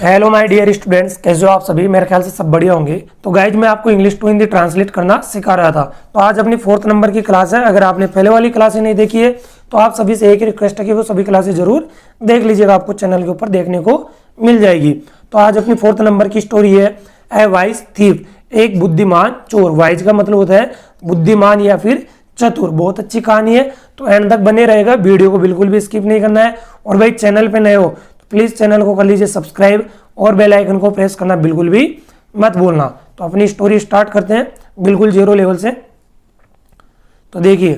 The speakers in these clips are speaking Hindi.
हेलो माय डियर स्टूडेंट्स, कैसे हो आप सभी। मेरे ख्याल से सब बढ़िया होंगे। तो गाइज मैं आपको इंग्लिश टू हिंदी ट्रांसलेट करना सिखा रहा था। तो आज अपनी 4th नंबर की क्लास है। अगर आपने पहले वाली क्लासें नहीं देखी है तो आप सभी से एक ही रिक्वेस्ट है कि वो सभी क्लासें जरूर देख लीजिएगा, आपको चैनल के ऊपर देखने को मिल जाएगी। तो आज अपनी 4th नंबर की स्टोरी है ए वाइज थीफ, एक बुद्धिमान चोर। वाइज का मतलब होता है बुद्धिमान या फिर चतुर। बहुत अच्छी कहानी है, तो एंड तक बने रहेगा। वीडियो को बिल्कुल भी स्किप नहीं करना है। और भाई चैनल पे नए हो प्लीज चैनल को कर लीजिए सब्सक्राइब और बेल आइकन को प्रेस करना बिल्कुल भी मत भूलना। तो अपनी स्टोरी स्टार्ट करते हैं बिल्कुल जीरो लेवल से। तो देखिए,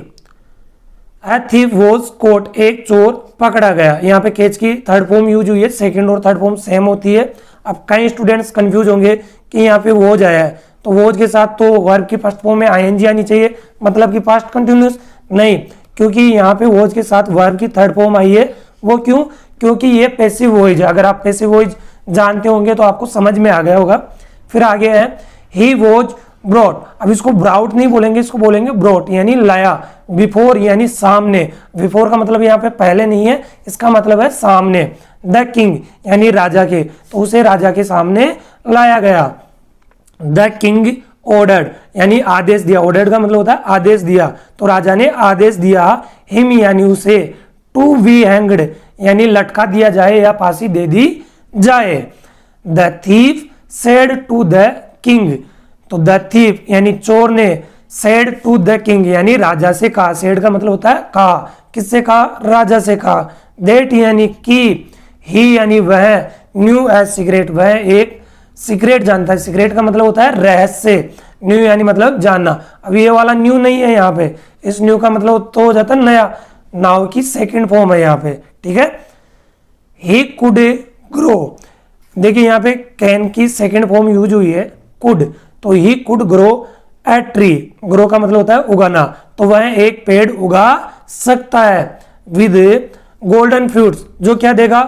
ए थीफ वॉज कोट, एक चोर पकड़ा गया। यहाँ पे केच की थर्ड फॉर्म यूज हुई है, सेकंड और थर्ड फॉर्म सेम होती है। अब कई स्टूडेंट्स कंफ्यूज होंगे कि यहाँ पे वॉज आया है, तो वॉज के साथ तो वर्ब की फर्स्ट फॉर्म में आईएनजी आनी चाहिए, मतलब कि पास्ट कंटिन्यूस। नहीं, क्योंकि यहाँ पे वॉज के साथ वर्ब की थर्ड फॉर्म आई है। वो क्यों? क्योंकि ये पैसिव वॉइस है। अगर आप पैसिव वॉइस जानते होंगे तो आपको समझ में आ गया होगा। फिर आगे है ही वॉज ब्रॉट। अब इसको ब्राउट नहीं बोलेंगे, इसको बोलेंगे ब्रॉट, यानी लाया। बिफोर यानी सामने। बिफोर का मतलब यहाँ पे पहले नहीं है, इसका मतलब है सामने। द किंग यानी राजा के, तो उसे राजा के सामने लाया गया। द किंग ऑर्डर्ड यानी आदेश दिया। ऑर्डर्ड का मतलब होता है आदेश दिया, तो राजा ने आदेश दिया हिम यानी उसे, टू बी हैंग्ड यानी लटका दिया जाए या फांसी दे दी जाए। The thief said to the king, तो द थीफ यानी चोर ने सेड टू द किंग यानी राजा से कहा। सेड का मतलब होता है कहा। किससे कहा? राजा से कहा। देट यानी की, ही यानी वह, न्यू एज सीक्रेट वह एक सीक्रेट जानता है। सीक्रेट का मतलब होता है रहस्य। न्यू यानी मतलब जानना। अब ये वाला न्यू नहीं है यहाँ पे, इस न्यू का मतलब तो हो जाता है नया। नाउ की सेकंड फॉर्म है यहाँ पे, ठीक है। ही कुड ग्रो, देखिए यहाँ पे कैन की सेकंड फॉर्म यूज हुई है कुड, तो he could grow a tree. Grow का मतलब होता है उगाना, तो वह एक पेड़ उगा सकता है। विद गोल्डन फ्रूट्स, जो क्या देगा?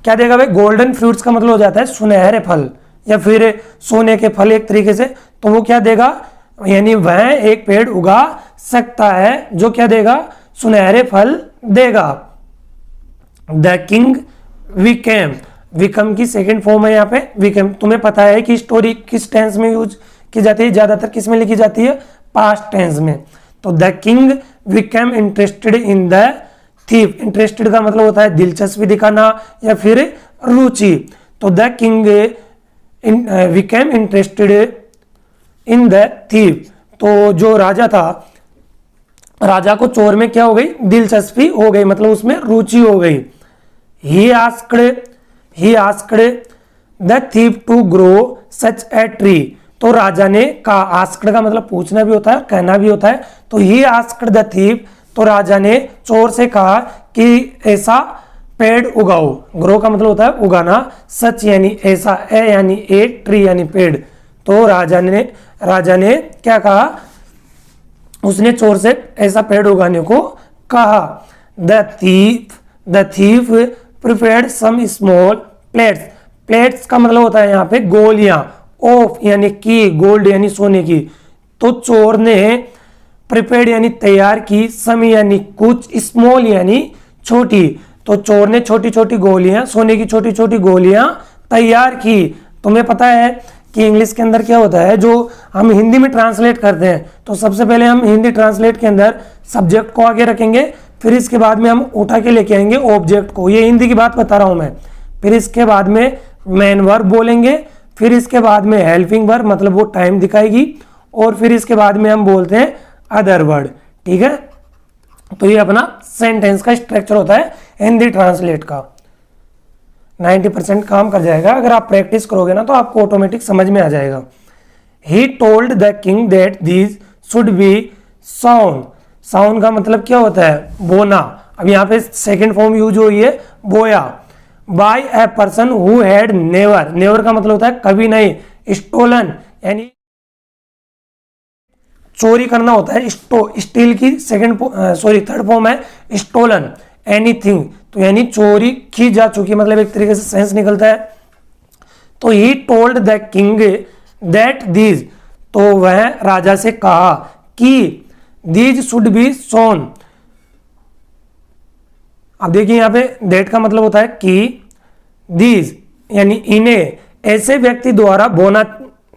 क्या देगा भाई? गोल्डन फ्रूट्स का मतलब हो जाता है सुनहरे फल या फिर सोने के फल एक तरीके से। तो वो क्या देगा? यानी वह एक पेड़ उगा सकता है जो क्या देगा? सुनहरे फल देगा। द किंग विकेम, विकम की सेकंड फॉर्म है यहाँ पे विकेम। तुम्हें पता है कि स्टोरी किस टेंस में यूज की जाती है? ज्यादातर किस में लिखी जाती है? पास्ट टेंस में। तो the king became interested in the thief. Interested का मतलब होता है दिलचस्पी दिखाना या फिर रुचि। तो the king became interested in the thief, तो जो राजा था, राजा को चोर में क्या हो गई? दिलचस्पी हो गई, मतलब उसमें रुचि हो गई। He asked the thief to grow such a tree, तो राजा ने कहा। आस्क्ड का मतलब पूछना भी होता है, कहना भी होता है। तो ही आस्क्ड द थीफ, तो राजा ने चोर से कहा कि ऐसा पेड़ उगाओ। ग्रो का मतलब होता है उगाना, सच यानी ऐसा, ए यानी एक, ट्री यानी पेड़। तो राजा ने क्या कहा? उसने चोर से ऐसा पेड़ उगाने को कहा। The thief prepared some small plates. Plates का मतलब होता है यहाँ पे गोलियां। ऑफ यानी की, गोल्ड यानी सोने की। तो चोर ने प्रिपेयर्ड यानी तैयार की, सम यानी कुछ, स्मॉल यानी छोटी। तो चोर ने छोटी छोटी गोलियां, सोने की छोटी छोटी गोलियां तैयार की। तुम्हें पता है कि इंग्लिश के अंदर क्या होता है, जो हम हिंदी में ट्रांसलेट करते हैं, तो सबसे पहले हम हिंदी ट्रांसलेट के अंदर सब्जेक्ट को आगे रखेंगे, फिर इसके बाद में हम उठा के लेके आएंगे ऑब्जेक्ट को। ये हिंदी की बात बता रहा हूं मैं। फिर इसके बाद में मेन वर्ब बोलेंगे, फिर इसके बाद में हेल्पिंग वर्ब, मतलब वो टाइम दिखाएगी, और फिर इसके बाद में हम बोलते हैं अदर वर्ड, ठीक है। तो ये अपना सेंटेंस का स्ट्रक्चर होता है हिंदी ट्रांसलेट का। 90% काम कर जाएगा। अगर आप प्रैक्टिस करोगे ना तो आपको ऑटोमेटिक समझ में आ जाएगा। He told the king that these should be sound. Sound का मतलब क्या होता है? बोना। अब यहाँ पे सेकंड फॉर्म यूज हुई है बोया। By a person who had never, never का मतलब होता है कभी नहीं। स्टोलन यानी चोरी करना होता है। स्टील की थर्ड फॉर्म है स्टोलन। एनीथिंग, तो यानी चोरी की जा चुकी, मतलब एक तरीके से सेंस निकलता है। तो he told the king that these, तो वह राजा से कहा कि दीज शुड बी सोन। अब देखिए यहाँ पे दैट का मतलब होता है कि दीज, यानी इन्हें ऐसे व्यक्ति द्वारा बोना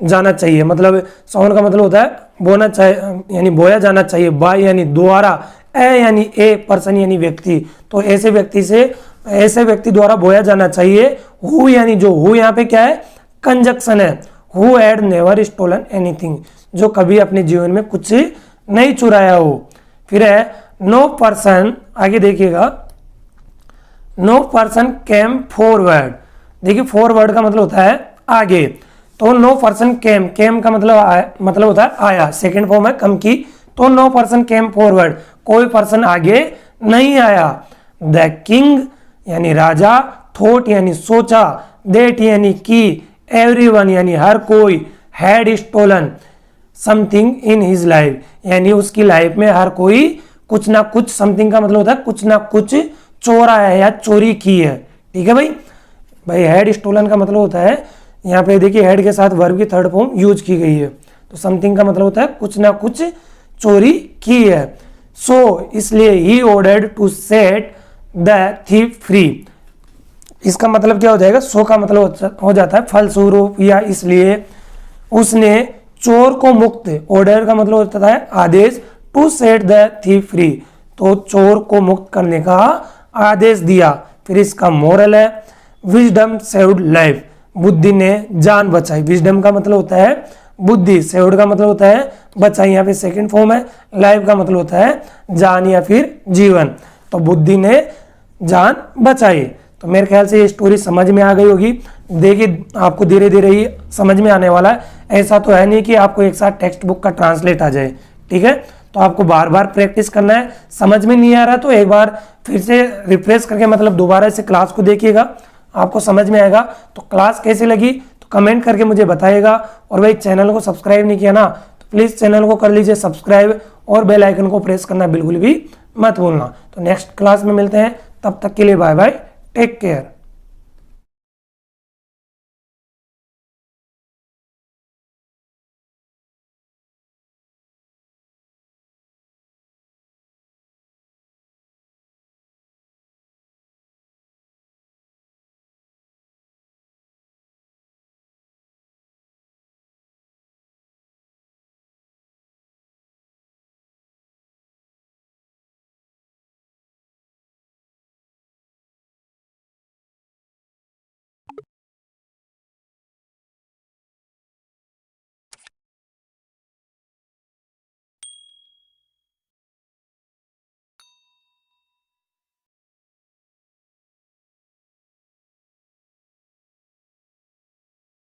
जाना चाहिए, मतलब सोन का मतलब होता है बोना चाहिए यानी बोया जाना चाहिए, बाय यानी द्वारा, यानी ए पर्सन यानी व्यक्ति, तो ऐसे व्यक्ति द्वारा बोया जाना चाहिए। हु यानी जो, हु यहाँ पे क्या है, कंजक्शन है, who had never stolen anything, जो कभी अपने जीवन में कुछ नहीं चुराया हो। फिर है नो पर्सन, आगे देखिएगा, नो पर्सन केम फॉरवर्ड, देखिए फॉरवर्ड का मतलब होता है आगे, तो नो पर्सन केम का मतलब होता है आया, सेकंड फॉर्म है कम की, तो नो पर्सन केम फॉरवर्ड, कोई पर्सन आगे नहीं आया। द किंग यानी राजा, थॉट यानी सोचा, दैट यानी की, एवरीवन यानी हर कोई, had stolen something in his life, यानी उसकी लाइफ में हर कोई कुछ ना कुछ, समथिंग का मतलब होता है कुछ ना कुछ चोरा है या चोरी की है। ठीक है भाई हैड स्टोलन का मतलब होता है, यहाँ पे देखिए हेड के साथ वर्ब की थर्ड फॉर्म यूज की गई है, तो समथिंग का मतलब होता है कुछ ना कुछ चोरी की है। सो इसलिए he ordered to set the thief free, इसका मतलब क्या हो जाएगा, सो का मतलब हो जाता है फलस्वरूप या इसलिए उसने चोर को मुक्त, ऑर्डर का मतलब होता है आदेश, to set the thief free, तो चोर को मुक्त करने का आदेश दिया। फिर इसका मोरल है विजडम सेव्ड लाइफ, बुद्धि ने जान बचाई, विजडम का मतलब होता है बुद्धि, सेव्ड का मतलब होता है बचाई, यहाँ पे सेकंड फॉर्म है, लाइफ का मतलब होता है जान या फिर जीवन, तो बुद्धि ने जान बचाई। तो मेरे ख्याल से ये स्टोरी समझ में आ गई होगी। देखिए आपको धीरे धीरे ही समझ में आने वाला है, ऐसा तो है नहीं कि आपको एक साथ टेक्स्ट बुक का ट्रांसलेट आ जाए। ठीक है, तो आपको बार बार प्रैक्टिस करना है, समझ में नहीं आ रहा तो एक बार फिर से रिफ्रेश करके मतलब दोबारा से क्लास को देखिएगा, आपको समझ में आएगा। तो क्लास कैसी लगी तो कमेंट करके मुझे बताइएगा, और भाई चैनल को सब्सक्राइब नहीं किया ना तो प्लीज़ चैनल को कर लीजिए सब्सक्राइब, और बेल आइकन को प्रेस करना बिल्कुल भी मत भूलना। तो नेक्स्ट क्लास में मिलते हैं, तब तक के लिए बाय बाय, टेक केयर।